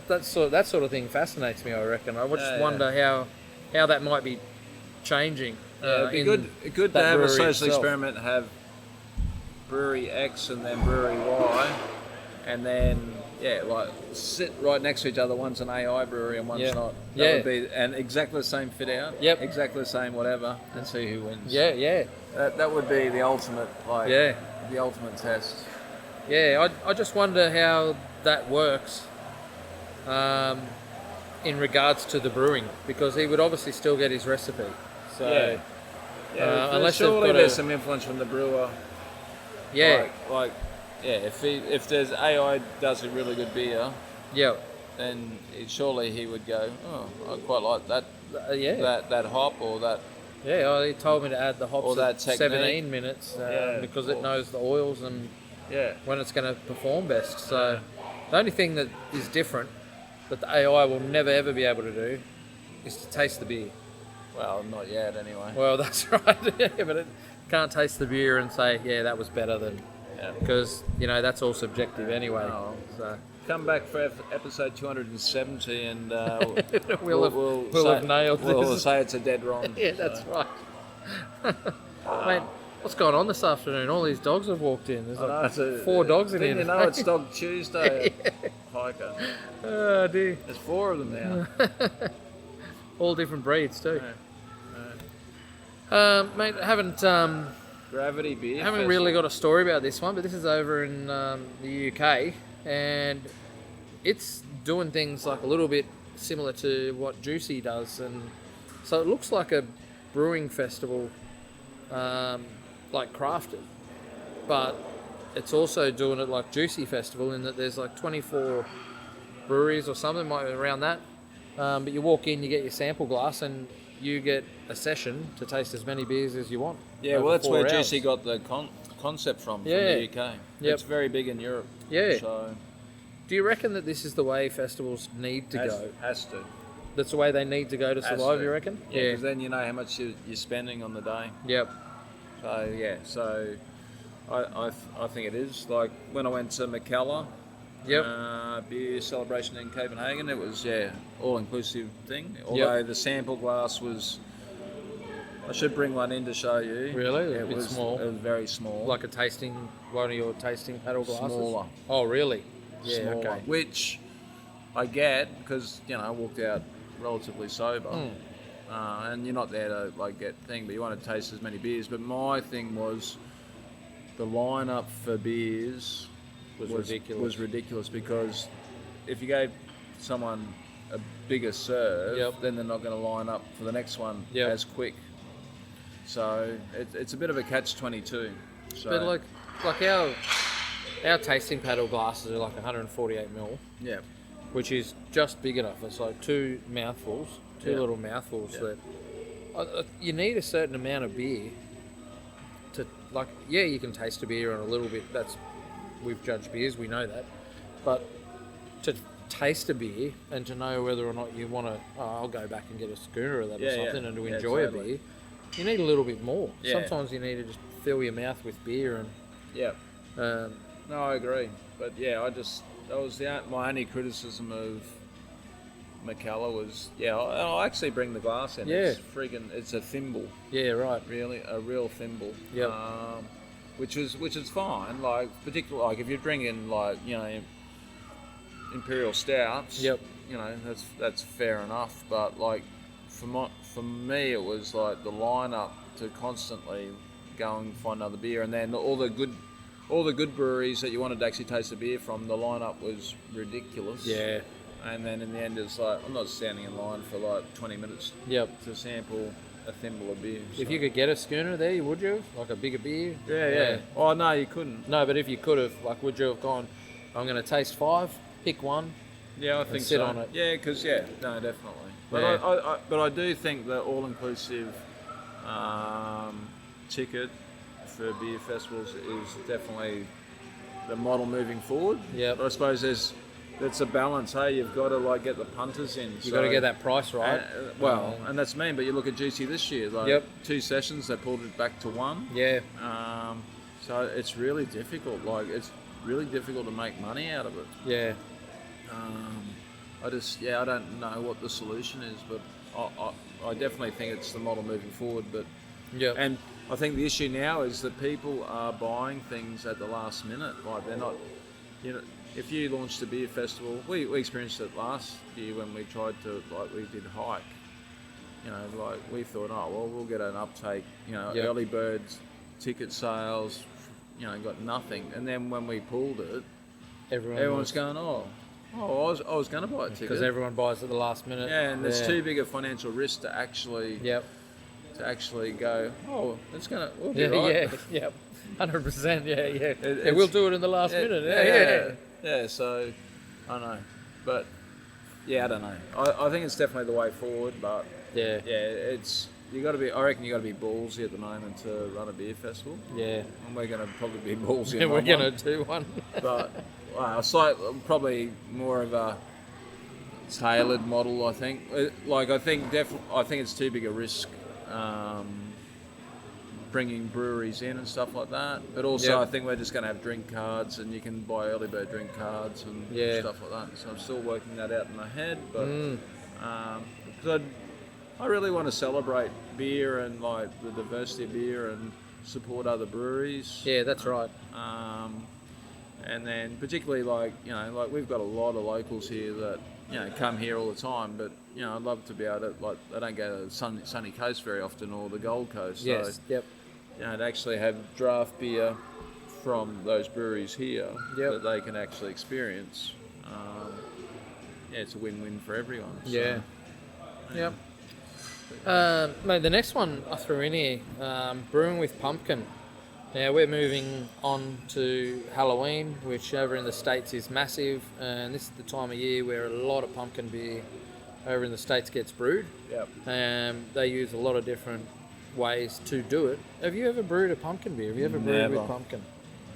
Speaker 3: that sort of thing fascinates me. I reckon. I just wonder how that might be changing.
Speaker 1: It'd be good to have a social experiment, have brewery X and then brewery Y, and then like sit right next to each other. One's an AI brewery and one's not. That would be, and exactly the same fit out.
Speaker 3: Yep.
Speaker 1: Exactly the same whatever, and see who wins.
Speaker 3: Yeah.
Speaker 1: That would be the ultimate, the ultimate test.
Speaker 3: Yeah, I just wonder how that works in regards to the brewing, because he would obviously still get his recipe. So unless
Speaker 1: surely there's some influence from the brewer.
Speaker 3: Yeah.
Speaker 1: If there's AI does a really good beer,
Speaker 3: Yeah.
Speaker 1: then surely he would go, oh, I quite like that.
Speaker 3: Yeah.
Speaker 1: That hop or that.
Speaker 3: Yeah, he told me to add the hops
Speaker 1: Or that
Speaker 3: at
Speaker 1: technique.
Speaker 3: 17 minutes because it knows the oils and when it's going to perform best. So the only thing that is different that the AI will never ever be able to do is to taste the beer.
Speaker 1: Well, not yet anyway.
Speaker 3: Well, that's right. But it can't taste the beer and say, yeah, that was better than... Because, that's all subjective anyway.
Speaker 1: Oh.
Speaker 3: So
Speaker 1: Come back for episode 270 and
Speaker 3: we'll have nailed this.
Speaker 1: We'll say it's a dead wrong.
Speaker 3: Yeah, that's right. Mate, what's going on this afternoon? All these dogs have walked in. There's like 4 dogs in here.
Speaker 1: Didn't you know it's Dog Tuesday at Hiker?
Speaker 3: Oh, dear.
Speaker 1: There's 4 of them now.
Speaker 3: All different breeds too. Mate, I haven't
Speaker 1: Gravity Beer
Speaker 3: haven't really got a story about this one, but this is over in the UK, and it's doing things like a little bit similar to what Juicy does, and so it looks like a brewing festival, like crafted, but it's also doing it like Juicy Festival in that there's like 24 breweries or something, might be around that. But you walk in, you get your sample glass, and you get a session to taste as many beers as you want.
Speaker 1: Yeah, well, that's where
Speaker 3: hours.
Speaker 1: Juicy got the concept from the UK.
Speaker 3: Yep.
Speaker 1: It's very big in Europe.
Speaker 3: Yeah.
Speaker 1: So
Speaker 3: Do you reckon that this is the way festivals need to go?
Speaker 1: Has to.
Speaker 3: That's the way they need to go to
Speaker 1: Has
Speaker 3: survive,
Speaker 1: to.
Speaker 3: you reckon?
Speaker 1: Yeah, because then you know how much you're spending on the day.
Speaker 3: Yep.
Speaker 1: So I think it is. Like when I went to McKellar, beer celebration in Copenhagen, it was all inclusive thing. Although the sample glass was, I should bring one in to show you.
Speaker 3: Really?
Speaker 1: It was small. It was very small.
Speaker 3: Like one of your tasting paddle glasses?
Speaker 1: Smaller.
Speaker 3: Oh, really? Yeah,
Speaker 1: Smaller.
Speaker 3: okay.
Speaker 1: Which I get because I walked out relatively sober, and you're not there to get thing, but you want to taste as many beers. But my thing was the lineup for beers was ridiculous because if you gave someone a bigger serve, then they're not going to line up for the next one as quick. So it's a bit of a catch-22. So,
Speaker 3: but like our tasting paddle glasses are like 148ml. Yeah. Which is just big enough. It's like 2 mouthfuls, little mouthfuls that you need a certain amount of beer to you can taste a beer on a little bit. We've judged beers, we know that. But to taste a beer and to know whether or not you want to, I'll go back and get a schooner of that
Speaker 1: Yeah,
Speaker 3: or something
Speaker 1: yeah.
Speaker 3: and to
Speaker 1: Yeah,
Speaker 3: enjoy
Speaker 1: totally.
Speaker 3: a beer, you need a little bit more.
Speaker 1: Yeah.
Speaker 3: Sometimes you need to just fill your mouth with beer and
Speaker 1: Yeah.
Speaker 3: um,
Speaker 1: No, I agree. But yeah, that was my only criticism of McCullough was, I'll actually bring the glass in.
Speaker 3: Yeah.
Speaker 1: It's a thimble,
Speaker 3: yeah, right.
Speaker 1: really, a real thimble.
Speaker 3: Yep.
Speaker 1: Which is fine. Like, particularly, like if you're drinking like, imperial stouts.
Speaker 3: Yep.
Speaker 1: That's fair enough. But like, for me, it was like the lineup to constantly go and find another beer, and then all the good breweries that you wanted to actually taste the beer from, the lineup was ridiculous.
Speaker 3: Yeah.
Speaker 1: And then in the end, it's like I'm not standing in line for like 20 minutes
Speaker 3: Yep.
Speaker 1: to sample a thimble of beer.
Speaker 3: If
Speaker 1: so.
Speaker 3: you could get a schooner there, would you? Like a bigger beer?
Speaker 1: Yeah. Oh no, you couldn't.
Speaker 3: No, but if you could have, like, would you have gone, I'm going to taste 5, pick one?
Speaker 1: Yeah, I think
Speaker 3: sit
Speaker 1: so.
Speaker 3: on it.
Speaker 1: Yeah, because no, definitely. But
Speaker 3: Yeah.
Speaker 1: but I do think the all-inclusive ticket for beer festivals is definitely the model moving forward.
Speaker 3: Yep.
Speaker 1: But I suppose that's a balance. Hey, you've got to like get the punters in.
Speaker 3: You've got to get that price right.
Speaker 1: And that's mean. But you look at GC this year. Like,
Speaker 3: Yep.
Speaker 1: 2 sessions, they pulled it back to 1.
Speaker 3: Yeah.
Speaker 1: So it's really difficult. Like, it's really difficult to make money out of it.
Speaker 3: Yeah.
Speaker 1: I don't know what the solution is, but I definitely think it's the model moving forward. But
Speaker 3: Yep.
Speaker 1: and I think the issue now is that people are buying things at the last minute. Like, they're not, if you launched a beer festival, we experienced it last year when we tried to, like, we did Hike. Like, we thought, we'll get an uptake.
Speaker 3: Yep.
Speaker 1: Early birds, ticket sales, got nothing. And then when we pulled it, everyone's going, I was going to buy a ticket.
Speaker 3: Because everyone buys at the last minute.
Speaker 1: Yeah, and there's too big a financial risk to actually go, we'll be right.
Speaker 3: Yeah, yep. 100%, yeah. We'll do it in the last minute.
Speaker 1: Yeah, so, I don't know. But, I don't know. I think it's definitely the way forward, but,
Speaker 3: Yeah.
Speaker 1: I reckon you got to be ballsy at the moment to run a beer festival.
Speaker 3: Yeah.
Speaker 1: And we're going to probably be ballsy.
Speaker 3: And we're
Speaker 1: going to
Speaker 3: do one.
Speaker 1: But, probably more of a tailored model, I think. Like, I think it's too big a risk bringing breweries in and stuff like that. But also, I think we're just going to have drink cards, and you can buy early bird drink cards and stuff like that. So I'm still working that out in my head. But because I really want to celebrate beer and like the diversity of beer and support other breweries.
Speaker 3: Yeah, that's right.
Speaker 1: And then particularly like we've got a lot of locals here that come here all the time, but I'd love to be able to, like, they don't go to the sunny coast very often or the Gold Coast.
Speaker 3: Yes.
Speaker 1: So,
Speaker 3: Yep.
Speaker 1: to actually have draft beer from those breweries here that they can actually experience. It's a win-win for everyone. So.
Speaker 3: Yeah. Yep. Mate, the next one I threw in here, brewing with pumpkin. Now we're moving on to Halloween, which over in the States is massive, and this is the time of year where a lot of pumpkin beer over in the States gets brewed.
Speaker 1: Yep.
Speaker 3: They use a lot of different ways to do it. Have you ever brewed a pumpkin beer? Have you ever brewed with pumpkin?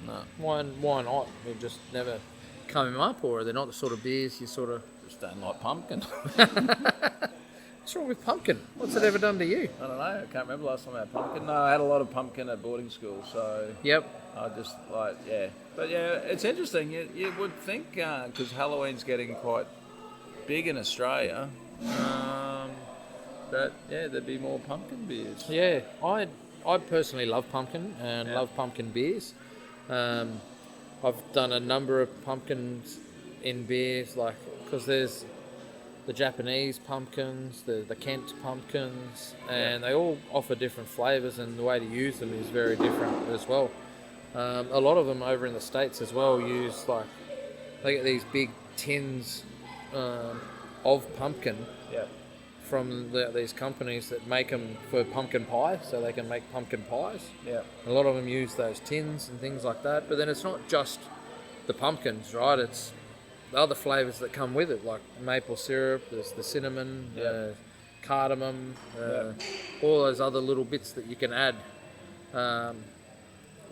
Speaker 1: No.
Speaker 3: Why not? It just never come up, or are they not the sort of beers you sort of...
Speaker 1: Just don't like pumpkin.
Speaker 3: What's wrong with pumpkin? What's it ever done to you?
Speaker 1: I don't know. I can't remember last time I had pumpkin. No, I had a lot of pumpkin at boarding school, so...
Speaker 3: Yep.
Speaker 1: I just, But it's interesting. You would think, because Halloween's getting quite big in Australia, that, there'd be more pumpkin beers.
Speaker 3: Yeah, I personally love pumpkin and love pumpkin beers. I've done a number of pumpkins in beers, like, because there's the Japanese pumpkins, the Kent pumpkins, and they all offer different flavours, and the way to use them is very different as well. A lot of them over in the States as well use, like, they get these big tins of pumpkin from these companies that make them for pumpkin pie, so they can make pumpkin pies.
Speaker 1: Yeah.
Speaker 3: A lot of them use those tins and things like that, but then it's not just the pumpkins, right? It's the other flavours that come with it, like maple syrup, there's the cinnamon, cardamom, all those other little bits that you can add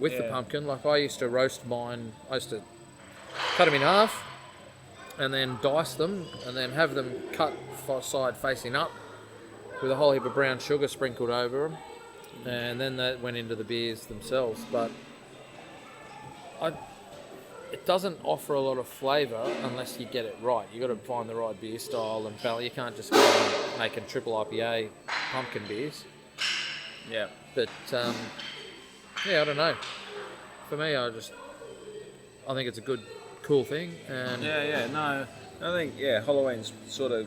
Speaker 3: with the pumpkin. Like, I used to roast mine, I used to cut them in half, and then dice them, and then have them cut side facing up with a whole heap of brown sugar sprinkled over them, and then that went into the beers themselves. But it doesn't offer a lot of flavour unless you get it right. You got to find the right beer style and balance. You can't just go and making triple IPA pumpkin beers.
Speaker 1: Yeah.
Speaker 3: But yeah, I don't know. For me, I think it's a good, cool thing. And
Speaker 1: No, I think Halloween's sort of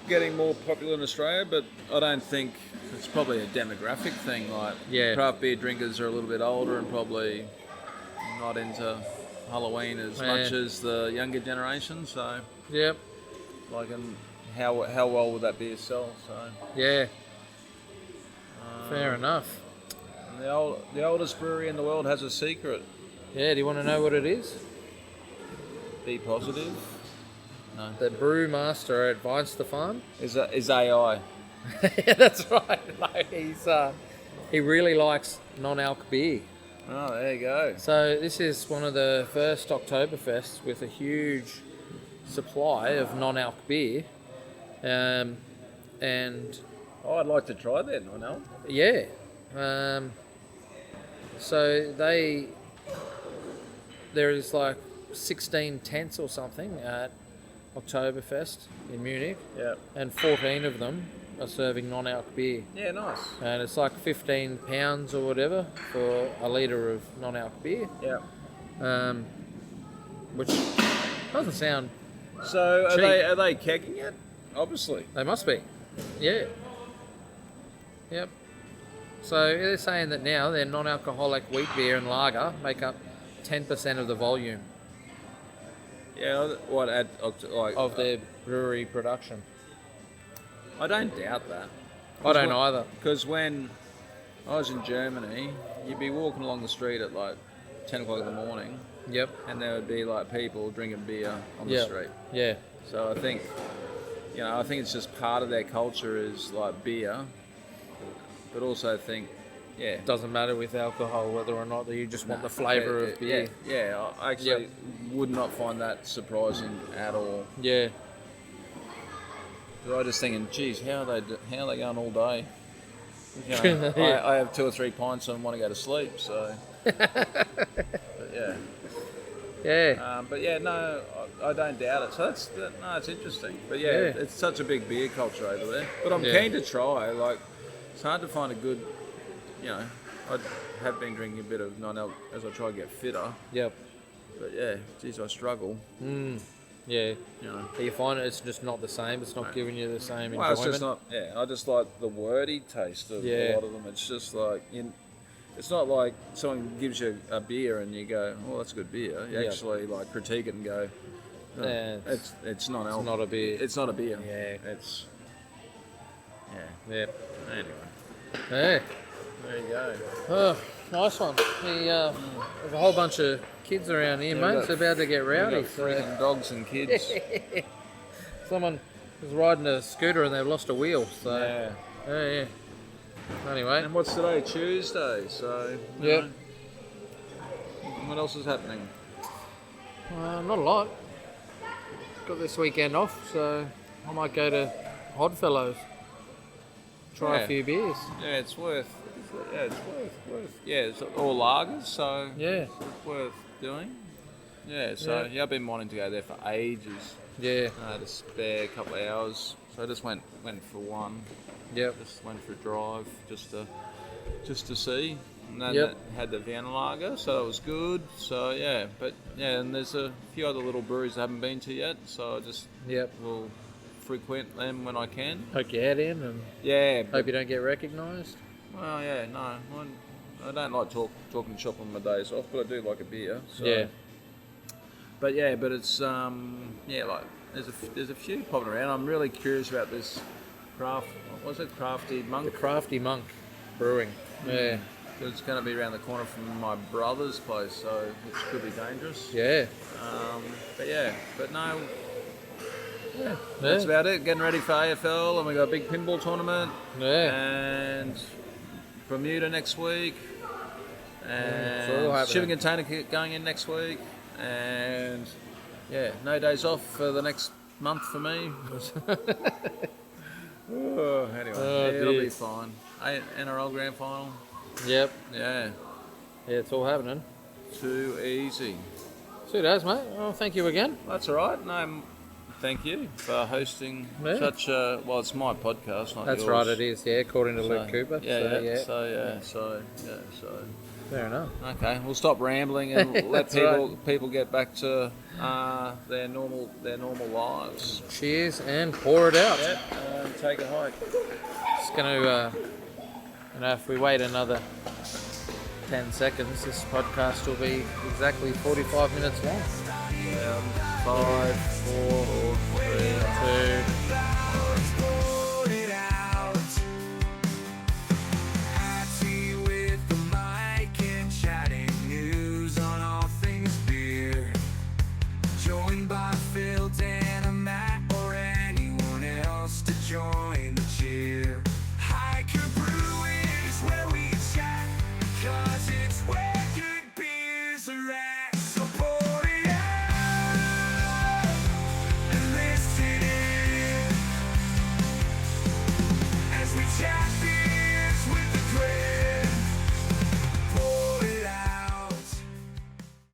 Speaker 1: getting more popular in Australia, but I don't think it's probably a demographic thing. Like, craft beer drinkers are a little bit older and probably not into Halloween as much as the younger generation. So,
Speaker 3: yep.
Speaker 1: Like, and how well would that beer sell? So,
Speaker 3: yeah. Fair enough.
Speaker 1: And the oldest brewery in the world has a secret.
Speaker 3: Yeah, do you want to know what it is?
Speaker 1: Be positive. No.
Speaker 3: The brewmaster at Weinstefan
Speaker 1: Is AI.
Speaker 3: Yeah, that's right. No, he really likes non-alc beer.
Speaker 1: Oh, there you go.
Speaker 3: So this is one of the first Oktoberfests with a huge supply of non-alc beer, and
Speaker 1: I'd like to try that, I know.
Speaker 3: yeah, so there is like 16 tents or something at Oktoberfest in Munich, and 14 of them are serving non-alc beer.
Speaker 1: Yeah, nice.
Speaker 3: And it's like £15 or whatever for a litre of non-alc beer.
Speaker 1: Yeah.
Speaker 3: Which doesn't sound
Speaker 1: So
Speaker 3: cheap.
Speaker 1: are they kegging it? Obviously.
Speaker 3: They must be. Yeah. Yep. So they're saying that now their non-alcoholic wheat beer and lager make up 10% of the volume
Speaker 1: Yeah. What
Speaker 3: of their brewery production.
Speaker 1: I don't doubt that.
Speaker 3: I don't either.
Speaker 1: Because when I was in Germany, you'd be walking along the street at like 10 o'clock in the morning,
Speaker 3: Yep.
Speaker 1: and there would be like people drinking beer on the
Speaker 3: Yeah.
Speaker 1: street.
Speaker 3: Yeah.
Speaker 1: So I think it's just part of their culture is like beer, but also I think,
Speaker 3: It doesn't matter with alcohol whether or not you just want the flavour of beer.
Speaker 1: Yeah, I actually would not find that surprising at all.
Speaker 3: Yeah.
Speaker 1: 'Cause I was just thinking, geez, how are they going all day? You know, I have 2 or 3 pints and want to go to sleep. So, but yeah.
Speaker 3: Yeah.
Speaker 1: But yeah, no, I don't doubt it. So it's interesting. But yeah, it's such a big beer culture over there. But I'm keen to try. Like, it's hard to find a good, I have been drinking a bit of non-alc as I try to get fitter.
Speaker 3: Yep.
Speaker 1: But yeah, geez, I struggle.
Speaker 3: Yeah.
Speaker 1: You know.
Speaker 3: But you find it's just not the same. It's not giving you the same
Speaker 1: Well,
Speaker 3: enjoyment.
Speaker 1: it's just not. Yeah, I just like the wordy taste of a lot of them. It's just like it's not like someone gives you a beer and you go, "Oh, that's a good beer." You actually like critique it and go, "No, it's not.
Speaker 3: It's not a beer.
Speaker 1: It's not a beer.
Speaker 3: Yeah.
Speaker 1: It's
Speaker 3: Yeah.
Speaker 1: anyway.
Speaker 3: Yeah.
Speaker 1: There you go.
Speaker 3: Oh, nice one. There's a whole bunch of kids around here, mate. It's about to get rowdy.
Speaker 1: We've got freaking dogs and kids.
Speaker 3: Someone was riding a scooter and they've lost a wheel. So
Speaker 1: Yeah.
Speaker 3: yeah. Anyway,
Speaker 1: And what's today? Tuesday. So
Speaker 3: Yep.
Speaker 1: What else is happening?
Speaker 3: not a lot. Got this weekend off, so I might go to Oddfellows. Try a few beers.
Speaker 1: Yeah, it's worth. Yeah, it's all lagers, so
Speaker 3: Yeah.
Speaker 1: it's worth doing. Yeah, so I've been wanting to go there for ages.
Speaker 3: Yeah.
Speaker 1: I had a spare couple of hours, so I just went for one.
Speaker 3: Yep.
Speaker 1: Just went for a drive, just to see. And then
Speaker 3: Yep.
Speaker 1: it had the Vienna lager, so it was good. So yeah, but yeah, and there's a few other little breweries I haven't been to yet, so I just will frequent them when I can.
Speaker 3: Poke your head in and
Speaker 1: Yeah.
Speaker 3: hope you don't get recognised.
Speaker 1: Well, yeah, no, I don't like talking shop on my days off, but I do like a beer. So.
Speaker 3: Yeah.
Speaker 1: But yeah, but it's like there's a few popping around. I'm really curious about this Crafty Monk.
Speaker 3: The Crafty Monk Brewing. Yeah.
Speaker 1: It's going to be around the corner from my brother's place, so it could be dangerous.
Speaker 3: Yeah.
Speaker 1: But no.
Speaker 3: Yeah.
Speaker 1: That's about it. Getting ready for AFL, and we got a big pinball tournament.
Speaker 3: Yeah.
Speaker 1: And Bermuda next week.
Speaker 3: it's all
Speaker 1: And
Speaker 3: happening.
Speaker 1: shipping container going in next week. And yeah, no days off for the next month for me. Oh, anyway, it'll
Speaker 3: dear.
Speaker 1: be fine. NRL Grand Final.
Speaker 3: Yep.
Speaker 1: Yeah,
Speaker 3: Yeah, it's all happening.
Speaker 1: too easy.
Speaker 3: Sweet as, mate. Well, thank you again.
Speaker 1: That's all right. No, thank you for hosting
Speaker 3: Yeah.
Speaker 1: such a. Well, it's my podcast, not
Speaker 3: That's
Speaker 1: yours.
Speaker 3: right, it is. Yeah, according to
Speaker 1: So,
Speaker 3: Luke Cooper.
Speaker 1: Yeah,
Speaker 3: So,
Speaker 1: So.
Speaker 3: fair enough.
Speaker 1: Okay, we'll stop rambling and let
Speaker 3: That's
Speaker 1: people get back to their normal lives.
Speaker 3: Cheers and pour it out.
Speaker 1: Yeah, take a hike.
Speaker 3: Just going to, if we wait another 10 seconds, this podcast will be exactly 45 minutes long.
Speaker 1: 5, 4.